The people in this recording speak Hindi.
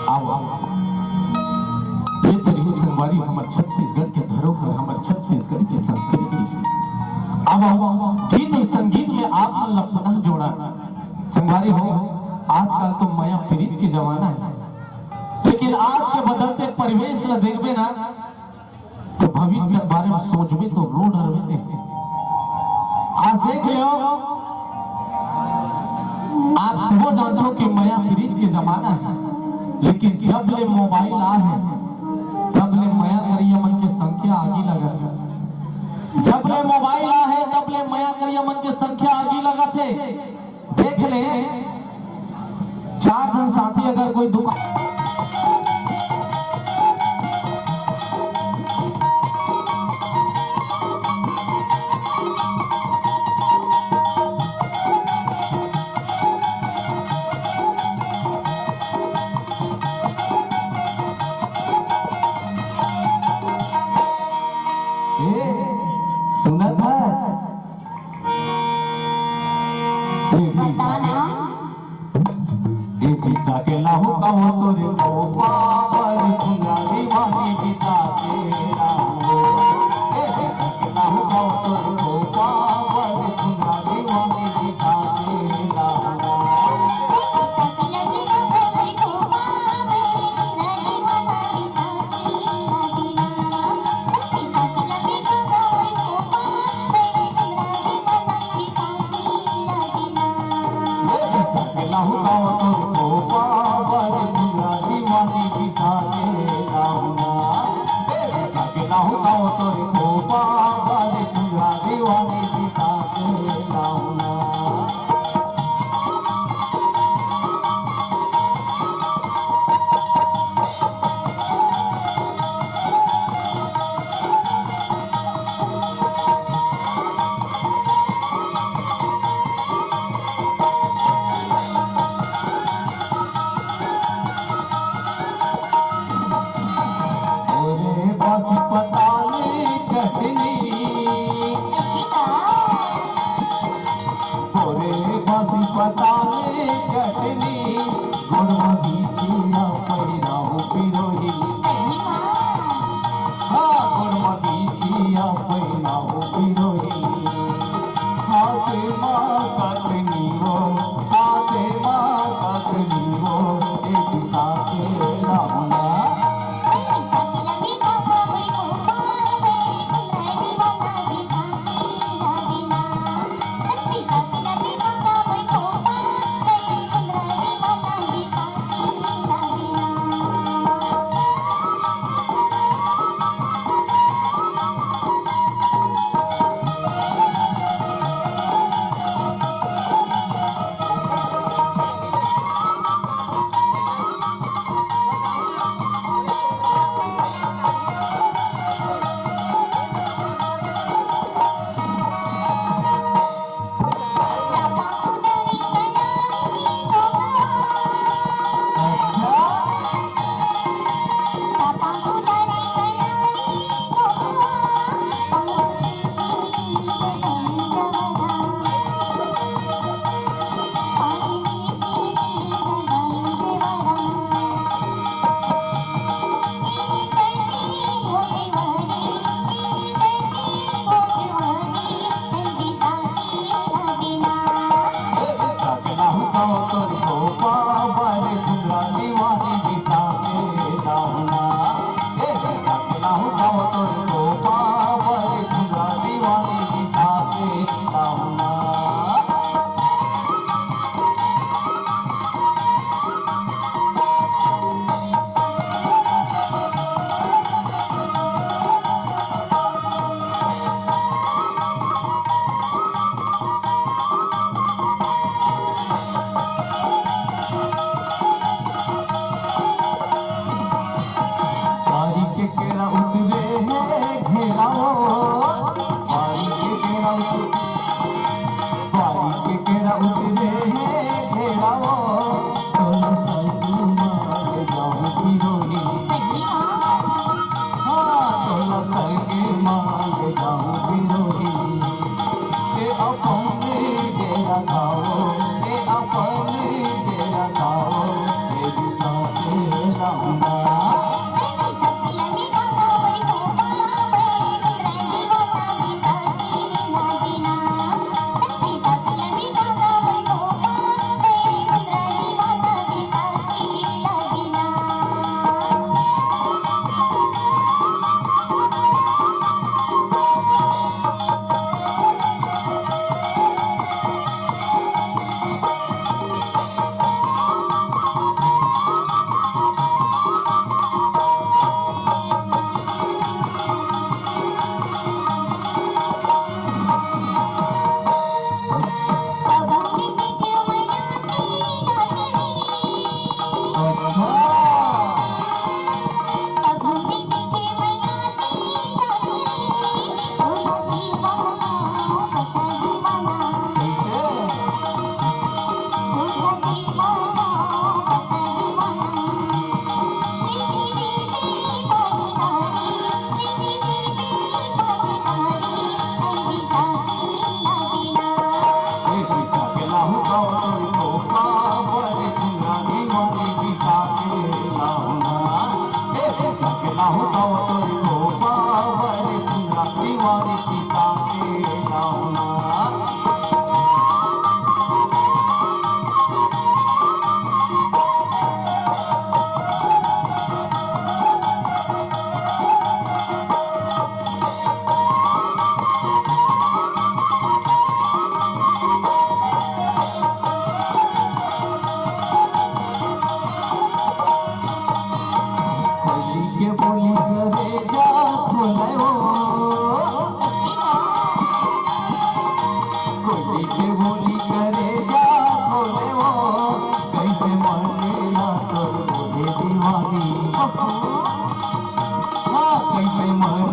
आओ ये तेरी संगवारी हमारे छत्तीसगढ़ के धरोहर, हमारे छत्तीसगढ़ की संस्कृति। अब गीत और संगीत में आप पुनः जोड़ा संगवारी हो। आजकल तो माया प्रीत की जमाना है, लेकिन आज के बदलते परिवेश ला देखबे ना तो भविष्य के बारे में सोचबे तो रो डरबे। आज देख लो, आप सब जानते हो कि माया प्रीत की जमाना है, लेकिन जब ले मोबाइल आ है तब ले माया करिया मन के संख्या आगे लगत है। जब ले मोबाइल आ है तब ले माया करिया मन के संख्या आगे लगत है। देख ले, 4 जन साथी अगर कोई दुकान सुनत है पिसा के लाहू का वो तोरे को पावर खुंगाली वाली पिसा के लाहू के लाहू का वो तोरे को पावर खुंगाली वाली पिसा के लाहू। बताने चटनी गुड़मदी छिया पैराहू पिरोही, हाँ गुड़मदी छिया पैराहू पिरोही। हाथे माँ कतनी हो, हाथे माँ कतनी हो, एक साथे रावना। हो तो तुझको पावर पूरा दीवानी पिता के लाऊंगा। के बोली करे जा खोलो कोली के बोली करे जा खोलो कैसे मरेला तो बोले दीवानी हाँ कैसे मरे